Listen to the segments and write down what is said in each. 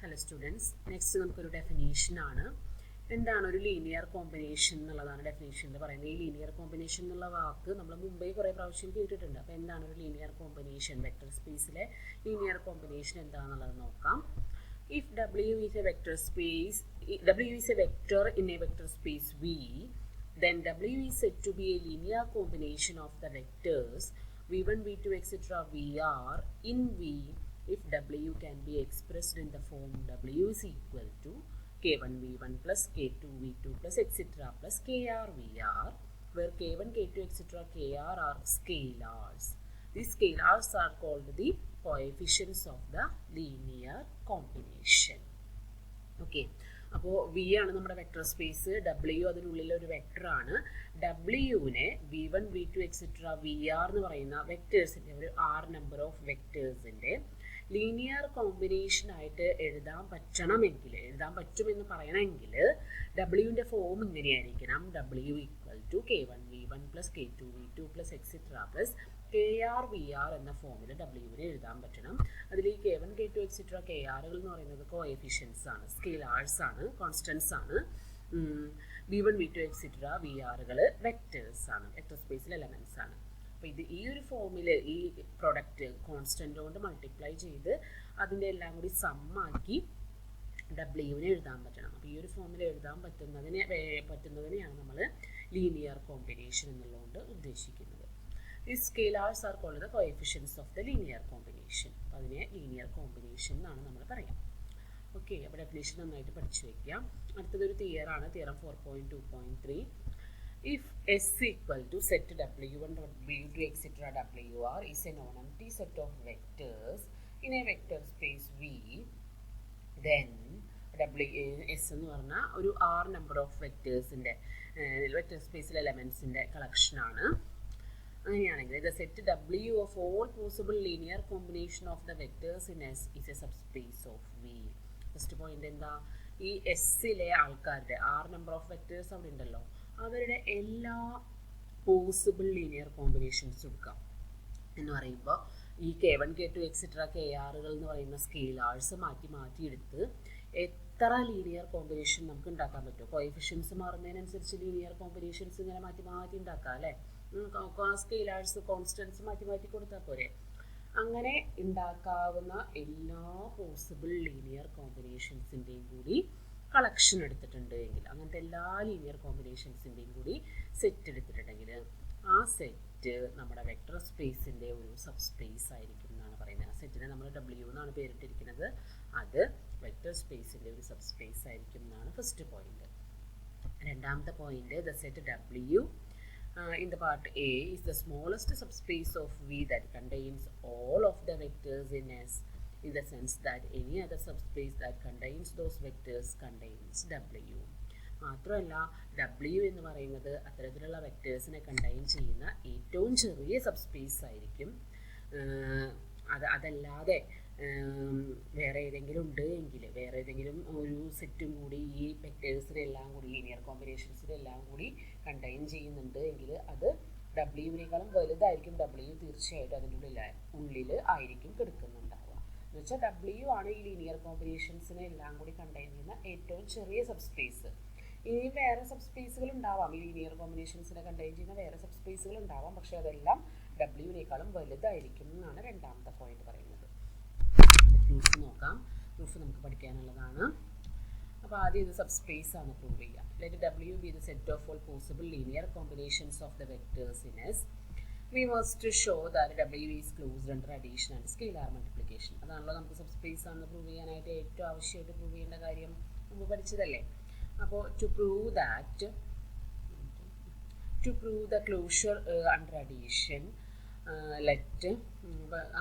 Hello students, next നമുക്കൊരു definition ആണ്. എന്താണ് ഒരു ലീനിയർ കോമ്പിനേഷൻ എന്നുള്ളതാണ് ഡെഫിനേഷനിൽ പറയുന്നത്. ഈ ലീനിയർ കോമ്പിനേഷൻ എന്നുള്ള വാക്ക് നമ്മൾ മുമ്പേ കുറേ പ്രാവശ്യം കേട്ടിട്ടുണ്ട്. അപ്പോൾ എന്താണ് ഒരു ലീനിയർ കോമ്പിനേഷൻ, വെക്റ്റർ സ്പേസിലെ ലീനിയർ കോമ്പിനേഷൻ എന്താണെന്നുള്ളത് നോക്കാം. If W is a vector space, W is a vector in a vector space V, then W is said to be a linear combination of the vectors V1, V2, etc. Vr in V if W can be expressed in the form W is equal to K1 V1 plus K2 V2 plus etc. plus Kr Vr, where K1, K2, etc. Kr are scalars. These scalars are called the coefficients of the linear combination. Okay. അപ്പോൾ V ആണ് നമ്മുടെ vector space, W അതിനുള്ളിലെ ഒരു വെക്ടറാണ്. ഡബ്ല്യുവിനെ V1, V2, etc. Vr എന്ന് പറയുന്ന വെക്ടേഴ്സിൻ്റെ ഒരു R number of വെക്ടേഴ്സിൻ്റെ ലീനിയർ കോമ്പിനേഷൻ ആയിട്ട് എഴുതാൻ പറ്റുമെന്ന് പറയണമെങ്കിൽ ഡബ്ല്യുവിൻ്റെ ഫോം ഇങ്ങനെയായിരിക്കണം. W equal to K1 V1 plus K2 V2 plus etcetera plus Kr Vr എന്ന ഫോമിൽ ഡബ്ല്യുവിനെ എഴുതാൻ പറ്റണം. അതിൽ ഈ K1 K2 എക്സെട്ര Krകൾ എന്ന് പറയുന്നത് കോഎഫിഷ്യൻസ് ആണ്, സ്കെയിലാർസ് ആണ്, കോൺസ്റ്റൻസ് ആണ്. V1 V2 എക്സെട്ര Vrകൾ വെക്ടേഴ്സ് ആണ്, വെക്ടർ സ്പേസിലെ എലമെൻറ്റ്സ് ആണ്. അപ്പോൾ ഇത് ഈ ഒരു ഫോമിൽ ഈ പ്രൊഡക്റ്റ് കോൺസ്റ്റൻ്റ് കൊണ്ട് മൾട്ടിപ്ലൈ ചെയ്ത് അതിൻ്റെ എല്ലാം കൂടി സമ്മാക്കി ഡബ്ല്യുവിനെ എഴുതാൻ പറ്റണം. അപ്പോൾ ഈ ഒരു ഫോമിൽ എഴുതാൻ പറ്റുന്നതിനെയാണ് നമ്മൾ ലീനിയർ കോമ്പിനേഷൻ എന്നുള്ളതുകൊണ്ട് ഉദ്ദേശിക്കുന്നത്. These scalars are called the coefficients of the linear combination. അപ്പോൾ അതിനെ ലീനിയർ കോമ്പിനേഷൻ എന്നാണ് നമ്മൾ പറയാം. ഓക്കെ, അപ്പോൾ ഡെഫിനേഷൻ നന്നായിട്ട് പഠിച്ചു വയ്ക്കാം. അടുത്തതൊരു തിയറാണ്, theorem 4.2.3. If S equal to set W1, W2, etc. Wr is a non-empty set of vectors in a vector space V, then S എന്ന് പറഞ്ഞാൽ ഒരു ആർ നമ്പർ ഓഫ് വെക്ടേഴ്സിൻ്റെ വെക്ടർ സ്പേസിലെ എലമെൻറ്റ്സിൻ്റെ കളക്ഷനാണ്. അങ്ങനെയാണെങ്കിൽ the set W of all possible linear combination of the vectors in S is a subspace of V. First point എന്താ, ഈ എസ്സിലെ ആൾക്കാരുടെ R number of vectors അവിടെ ഉണ്ടല്ലോ, അവരുടെ എല്ലാ പോസിബിൾ ലീനിയർ കോമ്പിനേഷൻസ് എടുക്കാം എന്ന് പറയുമ്പോൾ ഈ K1, K2, എക്സെട്ര Krകൾ എന്ന് പറയുന്ന സ്കെയിലാർസ് മാറ്റി എടുത്ത് എത്ര ലീനിയർ കോമ്പിനേഷൻ നമുക്ക് ഉണ്ടാക്കാൻ പറ്റുമോ, കോഎഫിഷ്യൻസ് മാറുന്നതിനനുസരിച്ച് ലീനിയർ കോമ്പിനേഷൻസ് ഇങ്ങനെ മാറ്റി ഉണ്ടാക്കാം അല്ലേ. സ്കെയിലാർസ് കോൺസ്റ്റൻസ് മാറ്റി കൊടുത്താൽ പോരെ. അങ്ങനെ ഉണ്ടാക്കാവുന്ന എല്ലാ പോസിബിൾ ലീനിയർ കോമ്പിനേഷൻസിൻ്റെയും കൂടി കളക്ഷൻ എടുത്തിട്ടുണ്ട് എങ്കിൽ, അങ്ങനത്തെ എല്ലാ ലീനിയർ കോമ്പിനേഷൻസിൻ്റെയും കൂടി സെറ്റ് എടുത്തിട്ടുണ്ടെങ്കിൽ ആ സെറ്റ് നമ്മുടെ വെക്ടർ സ്പേസിൻ്റെ ഒരു സബ് സ്പേസ് ആയിരിക്കും എന്നാണ് പറയുന്നത്. ആ സെറ്റിനെ നമ്മൾ W എന്നാണ് പേരിട്ടിരിക്കുന്നത്. അത് വെക്ടർ സ്പേസിൻ്റെ ഒരു സബ് സ്പേസ് ആയിരിക്കും എന്നാണ് ഫസ്റ്റ് പോയിന്റ്. രണ്ടാമത്തെ point, the set W in the part A is the smallest subspace of V that contains all of the vectors in S, in the sense that any other subspace that contains those vectors contains W. മാത്രമല്ല W എന്ന് പറയുന്നത് അത്തരത്തിലുള്ള വെക്ടേഴ്സിനെ contain ചെയ്യുന്ന ഏറ്റവും ചെറിയ subspace ആയിരിക്കും. അതല്ലാതെ വേറെ ഏതെങ്കിലും ഉണ്ട് എങ്കിൽ, വേറെ ഏതെങ്കിലും ഒരു സെറ്റും കൂടി ഈ വെക്ടേഴ്സിനെല്ലാം കൂടി ലീനിയർ കോമ്പിനേഷൻസിനെല്ലാം കൂടി കണ്ടെയ്ൻ ചെയ്യുന്നുണ്ട് എങ്കിൽ അത് ഡബ്ല്യുവിനേക്കാളും വലുതായിരിക്കും. ഡബ്ല്യു തീർച്ചയായിട്ടും അതിൻ്റെ ഉള്ളിൽ ആയിരിക്കും കിടക്കുന്നുണ്ടാവുക. എന്ന് വെച്ചാൽ ഡബ്ല്യു ആണ് ഈ ലീനിയർ കോമ്പിനേഷൻസിനെ എല്ലാം കൂടി കണ്ടെയ്ൻ ചെയ്യുന്ന ഏറ്റവും ചെറിയ സബ്സ്പേസ്. ഇനി വേറെ സബ്സ്പേസുകൾ ഉണ്ടാവാം, ഈ ലീനിയർ കോമ്പിനേഷൻസിനെ കണ്ടെയ്ൻ ചെയ്യുന്ന വേറെ സബ്സ്പേസുകൾ ഉണ്ടാവാം, പക്ഷെ അതെല്ലാം ഡബ്ല്യുവിനേക്കാളും വലുതായിരിക്കും എന്നാണ് രണ്ടാമത്തെ പോയിന്റ് പറയുന്നത്. പ്രൂഫ് നോക്കാം. പ്രൂഫ് നമുക്ക് പഠിക്കാനുള്ളതാണ്. അപ്പോൾ ആദ്യം ഇത് സബ്സ്പേസ് ആണ് പ്രൂവ് ചെയ്യുക. Let W be the set of all possible linear combinations of the vectors in S. We must show that W is closed under addition and scalar multiplication. അതാണല്ലോ നമുക്ക് subspace ആണെന്ന് prove ചെയ്യാനായിട്ട് ഏറ്റവും ആവശ്യമായിട്ട് prove ചെയ്യേണ്ട കാര്യം, മുമ്പ് പഠിച്ചതല്ലേ. അപ്പോൾ to prove the closure under addition, let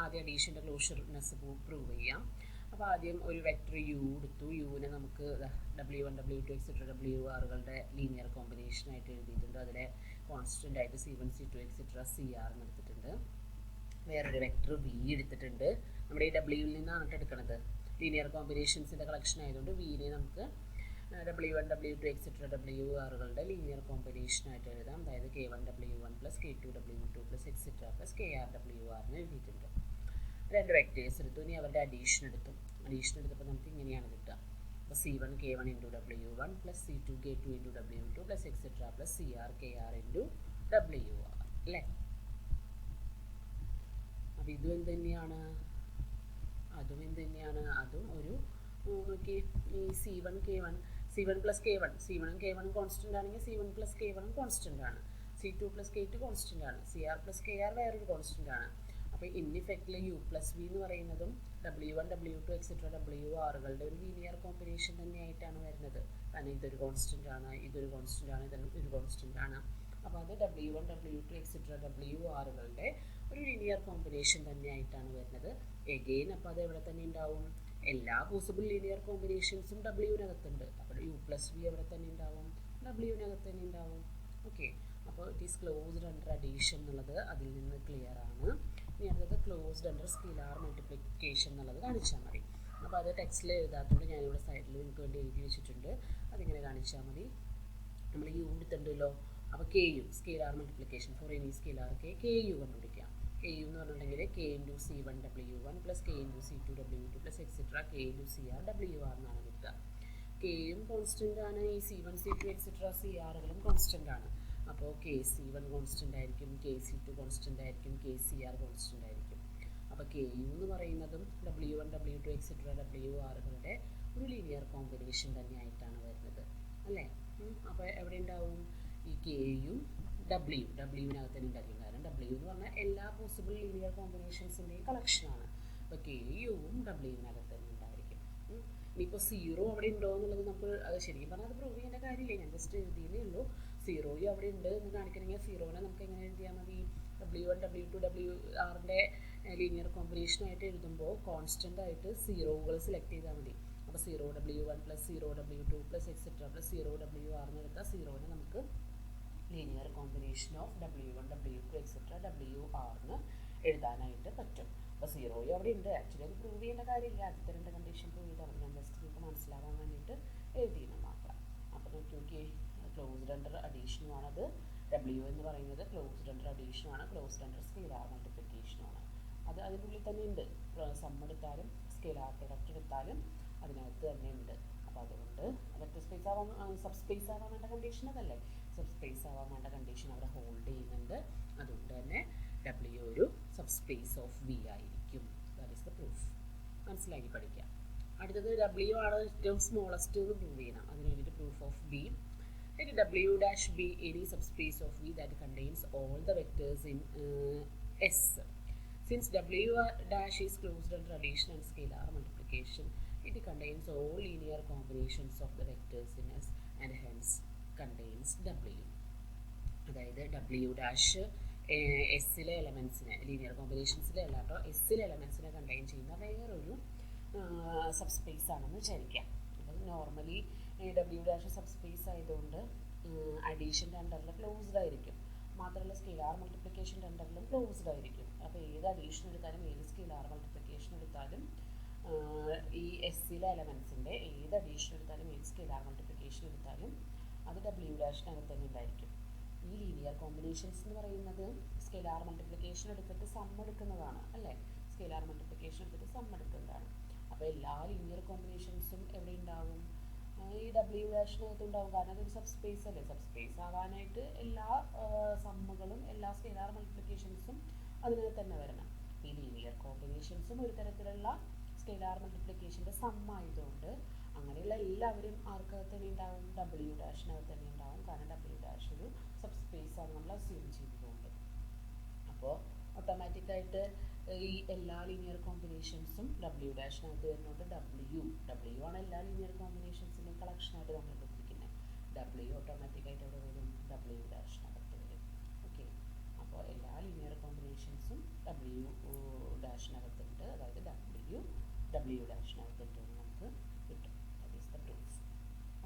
ആദ്യം അഡീഷൻ്റെ ക്ലോഷർനെസ് പ്രൂവ് ചെയ്യാം. അപ്പോൾ ആദ്യം ഒരു വെക്ടർ യു എടുത്തു. യുവിനെ നമുക്ക് W1, W2, എക്സെട്ര Wrകളുടെ ലീനിയർ കോമ്പിനേഷനായിട്ട് എഴുതിയിട്ടുണ്ട്. അതിലെ കോൺസ്റ്റൻ്റ് ആയിട്ട് C1, C2, എക്സെട്ര Cr എന്ന് എടുത്തിട്ടുണ്ട്. വേറൊരു വെക്ടർ V എടുത്തിട്ടുണ്ട്. നമ്മുടെ ഈ ഡബ്ല്യുവിൽ നിന്നാണ് എടുക്കുന്നത്. ലീനിയർ കോമ്പിനേഷൻസിൻ്റെ കളക്ഷൻ ആയതുകൊണ്ട് വിനെ നമുക്ക് W1, W2, എക്സെട്ര Wrകളുടെ ലീനിയർ കോമ്പിനേഷനായിട്ട് എഴുതാം. അതായത് K1 W1 plus K2 W2 plus etcetera plus Kr Wr എന്ന് എഴുതിയിട്ടുണ്ട്. രണ്ട് വെക്ടേഴ്സ് എടുത്തു. ഇനി അവരുടെ അഡീഷൻ എടുത്തു. അഡീഷൻ എടുത്തപ്പോൾ നമുക്ക് ഇങ്ങനെയാണ് കിട്ടുക. അപ്പോൾ C1 K1 into W1 plus C2 K2 into W2 plus etcetera plus CR KR into WR അല്ലേ. അപ്പോൾ ഇതും എന്ത് തന്നെയാണ്, അതും എന്ത് തന്നെയാണ്, അതും ഒരു നോക്കി ഈ C1 K1 C1 plus K1 C1 K1 constant ആണെങ്കിൽ C1 പ്ലസ് K1 കോൺസ്റ്റൻ്റ് ആണ്, C2 പ്ലസ് K2 കോൺസ്റ്റൻ്റ് ആണ്, CR പ്ലസ് KR വേറൊരു കോൺസ്റ്റൻ്റ് ആണ്. അപ്പോൾ ഇൻ ഇഫക്റ്റിൽ U പ്ലസ് V എന്ന് പറയുന്നതും W1 W2 എക്സെട്ര WRകളുടെ ഒരു ലീനിയർ കോമ്പിനേഷൻ തന്നെയായിട്ടാണ് വരുന്നത്. കാരണം ഇതൊരു കോൺസ്റ്റൻ്റ് ആണ്, ഇതൊരു കോൺസ്റ്റൻ്റ് ആണ്, ഇതൊരു കോൺസ്റ്റൻ്റ് ആണ്. അപ്പോൾ അത് W1 W2 എക്സെട്ര WRകളുടെ ഒരു ലീനിയർ കോമ്പിനേഷൻ തന്നെയായിട്ടാണ് വരുന്നത്. എഗെയിൻ അപ്പോൾ അത് എവിടെ തന്നെ ഉണ്ടാവും, എല്ലാ പോസിബിൾ ലീനിയർ കോമ്പിനേഷൻസും ഡബ്ല്യുവിനകത്തുണ്ട്. അപ്പോൾ U പ്ലസ് V എവിടെ തന്നെ ഉണ്ടാവും, ഡബ്ല്യുവിനകത്ത് തന്നെ ഉണ്ടാവും. ഓക്കെ, അപ്പോൾ it is closed under addition എന്നുള്ളത് അതിൽ നിന്ന് ക്ലിയർ ആണ്. ഇനി അടുത്തത് ക്ലോസ്ഡ് അണ്ടർ സ്കെയിലാർ മൾട്ടിപ്ലിക്കേഷൻ എന്നുള്ളത് കാണിച്ചാൽ മതി. അപ്പോൾ അത് ടെക്സ്റ്റിൽ എഴുതാത്തതുകൊണ്ട് ഞാനിവിടെ സൈഡിൽ നിങ്ങൾക്ക് വേണ്ടി എഴുതി വെച്ചിട്ടുണ്ട്, അതിങ്ങനെ കാണിച്ചാൽ മതി. നമ്മൾ U എടുത്തിട്ടുണ്ടല്ലോ, അപ്പോൾ KU scalar multiplication for any scalar KU കണ്ടുപിടിക്കാം. KU എന്ന് പറഞ്ഞിട്ടുണ്ടെങ്കിൽ K into C1 W1 plus K into C2 W2 plus etcetera K into CR WR എന്നാണ് കിട്ടുക. Kയും കോൺസ്റ്റൻ്റ് ആണ്, ഈ C1 C2 എക്സെട്ര CRകളും കോൺസ്റ്റൻ്റ് ആണ്. അപ്പോൾ KC1 കോൺസ്റ്റൻ്റ് ആയിരിക്കും, KC2 കോൺസ്റ്റൻ്റ് ആയിരിക്കും, KCR കോൺസ്റ്റൻ്റ് ആയിരിക്കും. അപ്പോൾ KU എന്ന് പറയുന്നതും W1 W2 എക്സെട്ര WRകളുടെ ഒരു ലീനിയർ കോമ്പിനേഷൻ തന്നെയായിട്ടാണ് വരുന്നത് അല്ലേ. അപ്പോൾ എവിടെ ഉണ്ടാവും, ഈ Kയും ഡബ്ല്യുവിനകത്ത് തന്നെ ഉണ്ടായിരിക്കും. കാരണം W എന്ന് പറഞ്ഞാൽ എല്ലാ പോസിബിൾ ലീനിയർ കോമ്പിനേഷൻസിൻ്റെയും കളക്ഷനാണ്. അപ്പോൾ KUവും ഡബ്ല്യുവിനകത്ത് തന്നെ ഉണ്ടായിരിക്കും. ഇനിയിപ്പോൾ 0 അവിടെ ഉണ്ടോ എന്നുള്ളത് നമുക്ക് ശരിക്കും പറഞ്ഞാൽ അത് പ്രൂവ് ചെയ്യേണ്ട കാര്യമില്ല, ഞാൻ ജസ്റ്റ് എഴുതിയതേ ഉള്ളൂ. 0 അവിടെ ഉണ്ട് എന്ന് കാണിക്കണമെങ്കിൽ 0നെ നമുക്ക് എങ്ങനെ എഴുതിയാൽ മതി, W1 W2 WRൻ്റെ ലീനിയർ കോമ്പിനേഷനായിട്ട് എഴുതുമ്പോൾ കോൺസ്റ്റൻ്റ് ആയിട്ട് 0കൾ സെലക്ട് ചെയ്താൽ മതി. അപ്പോൾ 0 W1 plus 0 W2 plus etcetera plus 0 WR എന്ന് എടുത്താൽ 0നെ നമുക്ക് linear combination of W1 W2 etcetera WR എന്ന് എഴുതാനായിട്ട് പറ്റും. അപ്പോൾ 0 അവിടെ ഉണ്ട്, ആക്ച്വലി അത് പ്രൂവ് ചെയ്യേണ്ട കാര്യമില്ല, ആദ്യത്തെ 2 കണ്ടീഷൻ പ്രൂവ് ചെയ്താൽ മതി. ഞാൻ ജസ്റ്റ് നിങ്ങൾക്ക് മനസ്സിലാവാൻ വേണ്ടിയിട്ട് എഴുതിയെന്ന് മാത്രം. അപ്പോൾ നോക്കി ക്ലോസ്ഡ് അണ്ടർ അഡീഷനുമാണത്. W എന്ന് പറയുന്നത് ക്ലോസ്ഡ് അണ്ടർ അഡീഷനുമാണ്, ക്ലോസ്ഡ് അണ്ടർ സ്കെയിലാർ മൾട്ടിപ്ലിക്കേഷനുമാണ്. അത് അതിൻ്റെ ഉള്ളിൽ തന്നെ ഉണ്ട്, സം എടുത്താലും സ്കെയിലാർ പ്രൊഡക്റ്റ് എടുത്താലും അതിനകത്ത് തന്നെ ഉണ്ട്. അപ്പോൾ അതുകൊണ്ട് വെക്റ്റർ സ്പേസ് ആവാൻ സബ് സ്പേസ് ആവാൻ വേണ്ട കണ്ടീഷൻ അതല്ലേ, സബ് സ്പേസ് ആവാൻ വേണ്ട കണ്ടീഷൻ അവിടെ ഹോൾഡ് ചെയ്യുന്നുണ്ട്. അതുകൊണ്ട് തന്നെ W ഒരു സബ് സ്പേസ് ഓഫ് V ആയിരിക്കും. That is the proof. മനസ്സിലാക്കി പഠിക്കാം. അടുത്തത് W ആണ് ഏറ്റവും സ്മോളസ്റ്റ് എന്ന് പ്രൂവ് ചെയ്യണം. അതിന് വേണ്ടിയിട്ട് proof of B. Let W dash be any subspace of V that contains all the vectors in S. Since W dash is closed under addition and scalar multiplication, it contains all linear combinations of the vectors in S and hence contains W. അതായത് W dash എസ്സിലെ എലമെൻസിനെ, linear കോമ്പിനേഷൻസിലെ അല്ല കേട്ടോ, എസ്സിലെ എലമെൻസിനെ contain ചെയ്യുന്ന വേറൊരു subspace ആണെന്ന് വിചാരിക്കാം. അപ്പോൾ normally W dash subspace ആയതുകൊണ്ട് അഡീഷൻ്റെ അണ്ടറിൽ ക്ലോസ്ഡ് ആയിരിക്കും, മാത്രമല്ല സ്കെയിലാർ മൾട്ടിപ്ലിക്കേഷൻ്റെ അണ്ടറിലും ക്ലോസ്ഡ് ആയിരിക്കും. അപ്പോൾ ഏത് അഡീഷൻ എടുത്താലും ഏത് സ്കെയിലാർ മൾട്ടിപ്ലിക്കേഷൻ എടുത്താലും ഈ എസ്സിലെ എലമെൻസിൻ്റെ ഏത് അഡീഷൻ എടുത്താലും ഏത് സ്കെയിലാർ മൾട്ടിപ്ലിക്കേഷൻ എടുത്താലും അത് W ഡാഷിനകത്ത് തന്നെ ഉണ്ടായിരിക്കും. ഈ ലീനിയർ കോമ്പിനേഷൻസ് എന്ന് പറയുന്നത് സ്കെയിലാർ മൾട്ടിപ്ലിക്കേഷൻ എടുത്തിട്ട് സം എടുക്കുന്നതാണ് അല്ലേ, സ്കെയിലാർ മൾട്ടിപ്ലിക്കേഷൻ എടുത്തിട്ട് സം എടുക്കുന്നതാണ്. അപ്പോൾ എല്ലാ ലീനിയർ കോമ്പിനേഷൻസും എവിടെ ഉണ്ടാവും, ഈ W ഡാഷിനകത്ത് ഉണ്ടാവും. കാരണം അതൊരു സബ്സ്പേസ് അല്ലേ, സബ്സ്പേസ് ആവാനായിട്ട് എല്ലാ സമ്മുകളും എല്ലാ സ്കെയിലാർ മൾട്ടിപ്ലിക്കേഷൻസും അതിനകത്ത് തന്നെ വരണം. ഈ ലീനിയർ കോമ്പിനേഷൻസും ഒരു തരത്തിലുള്ള സ്കെയിലാർ മൾട്ടിപ്ലിക്കേഷൻ്റെ സമ്മായതുകൊണ്ട് അങ്ങനെയുള്ള എല്ലാവരും ആർക്കകത്ത് തന്നെ ഉണ്ടാവും, W ഡാഷിനകത്ത് തന്നെ ഉണ്ടാവും. കാരണം W ഡാഷ് ഒരു സബ്സ്പേസ് ആണ് നമ്മൾ അസ്യൂം ചെയ്തതുകൊണ്ട്. അപ്പോൾ ഓട്ടോമാറ്റിക്കായിട്ട് ഈ എല്ലാ ലീനിയർ കോമ്പിനേഷൻസും W ഡാഷിനകത്ത് വരുന്നുണ്ട്. W ആണ് എല്ലാ ലീനിയർ കോമ്പിനേഷൻസിൻ്റെയും കളക്ഷനായിട്ട് നമ്മൾ എടുത്തിരിക്കുന്നത്. W ഓട്ടോമാറ്റിക്കായിട്ട് അവിടെ വരും, W ഡാഷിനകത്ത് വരും. ഓക്കെ, അപ്പോൾ എല്ലാ ലീനിയർ കോമ്പിനേഷൻസും W ഡാഷിനകത്തുണ്ട്, അതായത് W ഡാഷിനകത്തുണ്ട് എന്ന് നമുക്ക് കിട്ടും. That is the proof.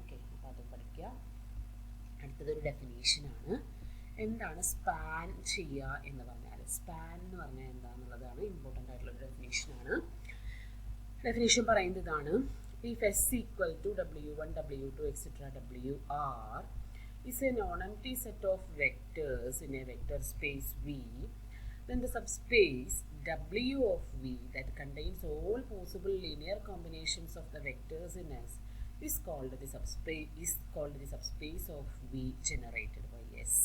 Okay, അപ്പോൾ അത് പഠിക്കുക. അടുത്തതൊരു ഡെഫിനേഷനാണ്. എന്താണ് സ്പാൻ ചെയ്യുക എന്ന് പറഞ്ഞാൽ, സ്പാൻ എന്ന് പറഞ്ഞാൽ എന്താണെന്നുള്ളതാണ് ഇമ്പോർട്ടൻ്റ് ആയിട്ടുള്ളൊരു ഡെഫിനേഷനാണ്. ഡെഫിനേഷൻ പറയുന്നത് ഇതാണ്: if S equal to W1 W2 etcetera WR is a non-empty set of vectors in a vector space V, then the subspace W of V that contains all possible linear combinations of the vectors in S is called the subspace of V generated by S.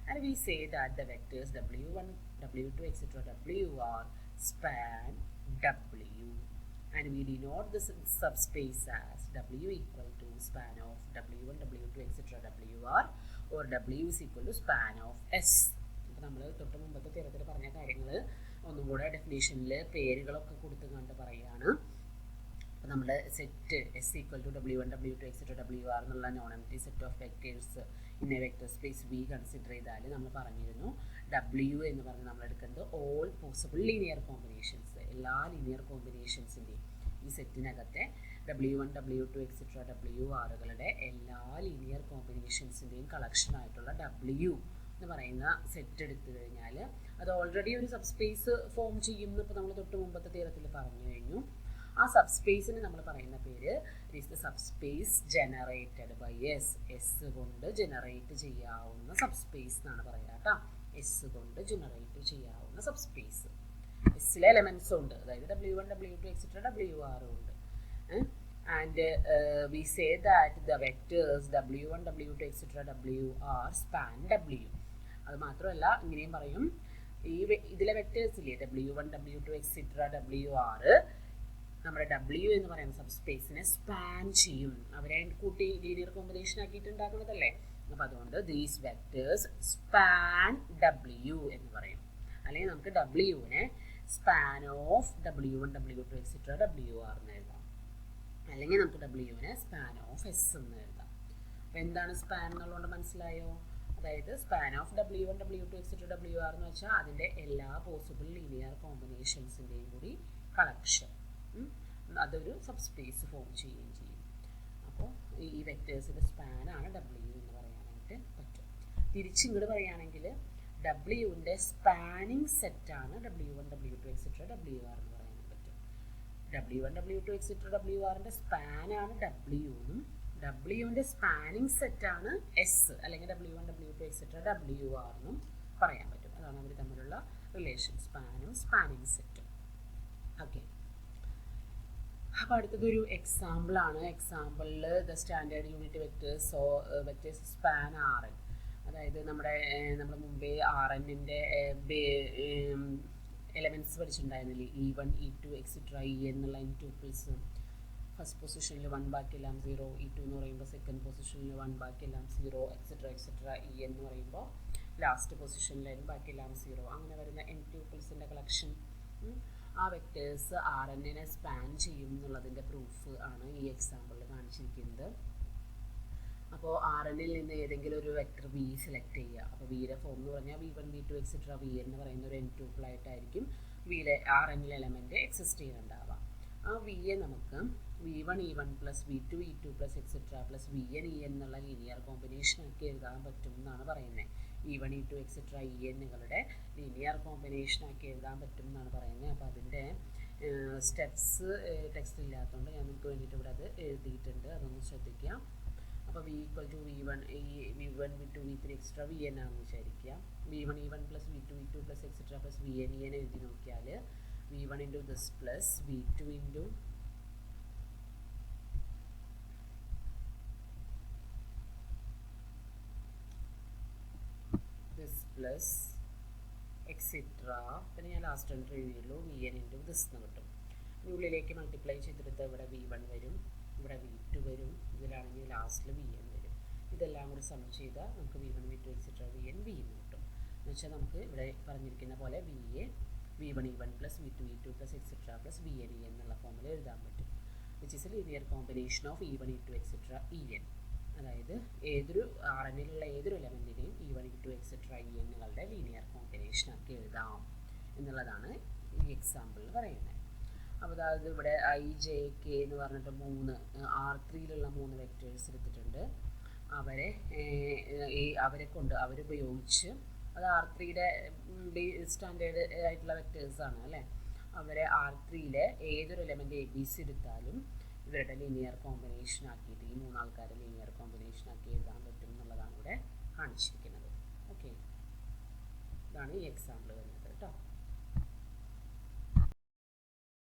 And we say that the vectors W1, W2, etc. WR span W, and we denote the subspace as W equal to span of W1, W2, etc. WR, or W is equal to span of S. അപ്പോൾ നമ്മൾ തൊട്ട് മുമ്പത്തെ തിരത്തിൽ പറഞ്ഞ കാര്യങ്ങൾ ഒന്നും കൂടെ ഡെഫിനേഷനിൽ പേരുകളൊക്കെ കൊടുത്ത് കണ്ട് പറയുകയാണ്. അപ്പോൾ നമ്മുടെ set S equal to W1, W2, etc. WR എന്നുള്ള non empty set of vectors in a vector space V consider ചെയ്താൽ നമ്മൾ പറഞ്ഞിരുന്നു W എന്ന് പറഞ്ഞ് നമ്മൾ എടുക്കുന്നത് ഓൾ പോസിബിൾ ലീനിയർ കോമ്പിനേഷൻസ്, എല്ലാ ലീനിയർ കോമ്പിനേഷൻസിൻ്റെയും ഈ സെറ്റിനകത്തെ W1, W2, etc. WRകളുടെ എല്ലാ ലീനിയർ കോമ്പിനേഷൻസിൻ്റെയും കളക്ഷനായിട്ടുള്ള W എന്ന് പറയുന്ന സെറ്റ് എടുത്തു കഴിഞ്ഞാൽ അത് ഓൾറെഡി ഒരു സബ്സ്പേസ് ഫോം ചെയ്യുമെന്ന് ഇപ്പോൾ നമ്മൾ തൊട്ട് മുമ്പത്തെ തീരത്തിൽ പറഞ്ഞു കഴിഞ്ഞു. ആ സബ്സ്പേസിന് നമ്മൾ പറയുന്ന പേര് it is the subspace generated by S. S കൊണ്ട് ജനറേറ്റ് ചെയ്യാവുന്ന സബ്സ്പേസ് എന്നാണ് പറയുക കേട്ടോ. എസ് കൊണ്ട് ജനറേറ്റ് ചെയ്യാവുന്ന സബ്സ്പേസ്. എസ്സിലെ എലമെൻസും ഉണ്ട്, അതായത് W1, W2, etc. WR ഉണ്ട്. And we say that the vectors W1, W2, etc. WR span W. അത് മാത്രമല്ല ഇങ്ങനെയും പറയും, ഈ ഇതിലെ വെക്ടേഴ്സില്ലേ W1, W2, etc. WR നമ്മുടെ W എന്ന് പറയുന്ന സബ്സ്പേസിനെ സ്പാൻ ചെയ്യും. അവരെ കൂട്ടി ലീനിയർ കോമ്പിനേഷൻ ആക്കിയിട്ട് ഉണ്ടാക്കുന്നതല്ലേ. അപ്പോൾ അതുകൊണ്ട് ദീസ് വെക്ടേഴ്സ് സ്പാൻ W എന്ന് പറയും. അല്ലെങ്കിൽ നമുക്ക് Wനെ span of W1, W2, etc. WR എന്ന് എഴുതാം. അല്ലെങ്കിൽ നമുക്ക് Wനെ സ്പാൻ ഓഫ് S എന്ന് എഴുതാം. അപ്പോൾ എന്താണ് സ്പാൻ എന്നുള്ളതുകൊണ്ട് മനസ്സിലായോ? അതായത് span of W1, W2, etc. WR എന്ന് വെച്ചാൽ അതിൻ്റെ എല്ലാ പോസിബിൾ ലീനിയർ കോമ്പിനേഷൻസിൻ്റെയും കൂടി കളക്ഷൻ. അതൊരു സബ്സ്പേസ് ഫോം ചെയ്യുകയും ചെയ്യും. അപ്പോൾ ഈ വെക്ടേഴ്സിൻ്റെ സ്പാനാണ് W എന്ന് പറയാനായിട്ട് പറ്റും. തിരിച്ചിങ്ങോട്ട് പറയുകയാണെങ്കിൽ Wൻ്റെ സ്പാനിങ് സെറ്റാണ് W1, W2, etc. WR എന്ന് പറയാൻ പറ്റും. W1, W2, etc. WRൻ്റെ സ്പാനാണ് W എന്നും Wൻ്റെ സ്പാനിങ് സെറ്റാണ് S, അല്ലെങ്കിൽ W1, W2, etc. WR എന്നും പറയാൻ പറ്റും. അതാണ് അവർ തമ്മിലുള്ള റിലേഷൻ, സ്പാനും സ്പാനിങ് സെറ്റും. ഓക്കെ, അപ്പോൾ അടുത്തതൊരു എക്സാമ്പിളാണ്. എക്സാമ്പിളിൽ the standard unit vectors span RN. അതായത് നമ്മുടെ മുമ്പേ RNൻ്റെ എലമെൻറ്റ്സ് പഠിച്ചിട്ടുണ്ടായിരുന്നില്ലേ, E1, E2, etc. EN എന്നുള്ള n ട്യൂപ്പിൾസ്. ഫസ്റ്റ് പൊസിഷനിൽ 1 ബാക്കിയെല്ലാം 0, E2 എന്ന് പറയുമ്പോൾ സെക്കൻഡ് പൊസിഷനിൽ 1 ബാക്കിയെല്ലാം 0, etc. EN എന്ന് പറയുമ്പോൾ ലാസ്റ്റ് പൊസിഷനിലായാലും ബാക്കിയെല്ലാം 0. അങ്ങനെ വരുന്ന n ട്യൂപ്പിൾസിൻ്റെ കളക്ഷൻ. ആ വെക്ടേഴ്സ് RNനെ സ്പാൻ ചെയ്യും എന്നുള്ളതിൻ്റെ പ്രൂഫ് ആണ് ഈ എക്സാമ്പിളിൽ കാണിച്ചിരിക്കുന്നത്. അപ്പോൾ RNൽ നിന്ന് ഏതെങ്കിലും ഒരു വെക്ടർ V സെലക്ട് ചെയ്യുക. അപ്പോൾ Vയുടെ ഫോം എന്ന് പറഞ്ഞാൽ V1, V2, etc. VN എന്ന് പറയുന്ന ഒരു n ട്യൂപ്പിളായിട്ടായിരിക്കും Vയിലെ RNലെ എലമെൻറ്റ് എക്സിസ്റ്റ് ചെയ്യുന്നുണ്ടാവുക. ആ Vയെ നമുക്ക് V1, E1 + V2, E2 + etc. + VN, EN എന്നുള്ള ലീനിയർ കോമ്പിനേഷനാക്കി എഴുതാൻ പറ്റും എന്നാണ് പറയുന്നത്. E1, E2, etc. ENകളുടെ ലീനിയർ കോമ്പിനേഷനാക്കി എഴുതാൻ പറ്റും എന്നാണ് പറയുന്നത്. അപ്പോൾ അതിൻ്റെ സ്റ്റെപ്സ് ടെക്സ്റ്റ് ഇല്ലാത്തതുകൊണ്ട് ഞാൻ നിങ്ങൾക്ക് വേണ്ടിയിട്ട് ഇവിടെ അത് എഴുതിയിട്ടുണ്ട്, അതൊന്ന് ശ്രദ്ധിക്കാം. അപ്പോൾ V = V1, V1, V2, V3, etc. VN ആണെന്ന് വിചാരിക്കുക. V1, E1 + V2, E2 + etc. + VN, EN എഴുതി നോക്കിയാൽ V1 × this plus V2 × this plus etc. പിന്നെ ഞാൻ ലാസ്റ്റ് എൻട്രി എഴുതിയുള്ളൂ VN × this എന്ന് കിട്ടും. ഉള്ളിലേക്ക് മൾട്ടിപ്ലൈ ചെയ്തെടുത്ത് ഇവിടെ V1 വരും, ഇവിടെ V2 വരും, ഇതിലാണെങ്കിൽ ലാസ്റ്റിൽ VN വരും. ഇതെല്ലാം കൂടി സം ചെയ്താൽ നമുക്ക് V1, V2, etc. VN എന്ന് കിട്ടും. എന്ന് വെച്ചാൽ നമുക്ക് ഇവിടെ പറഞ്ഞിരിക്കുന്ന പോലെ V1, E1 + V2, E2 + etc. + VN, EN എന്നുള്ള ഫോമിൽ എഴുതാൻ പറ്റും. Which is A linear combination of E1, E2, etc. EN. അതായത് RNലുള്ള ഏതൊരു എലമെൻറ്റിനെയും E1, E2, etc. ENകളുടെ ലീനിയർ കോമ്പിനേഷനാക്കി എഴുതാം എന്നുള്ളതാണ് ഈ എക്സാമ്പിളിൽ പറയുന്നത്. അപ്പോൾ അതായത് ഇവിടെ I, J, K എന്ന് പറഞ്ഞിട്ട് R3യിലുള്ള 3 വെക്ടേഴ്സ് എടുത്തിട്ടുണ്ട്. അവരുപയോഗിച്ച് അത് R3യുടെ സ്റ്റാൻഡേർഡ് ആയിട്ടുള്ള വെക്ടേഴ്സാണ് അല്ലേ. അവരെ R3യിലെ ഏതൊരു എലമെൻറ്റ് ABC എടുത്താലും ഇവരുടെ ലീനിയർ കോമ്പിനേഷൻ ആക്കിയിട്ട് ഈ 3 ആൾക്കാരെ ലീനിയർ കോമ്പിനേഷൻ ആക്കി എഴുതാൻ പറ്റും എന്നുള്ളതാണ് ഇവിടെ കാണിച്ചിരിക്കുന്നത്. ഓക്കെ, ഇതാണ് ഈ എക്സാമ്പിൾ വരുന്നത് കേട്ടോ.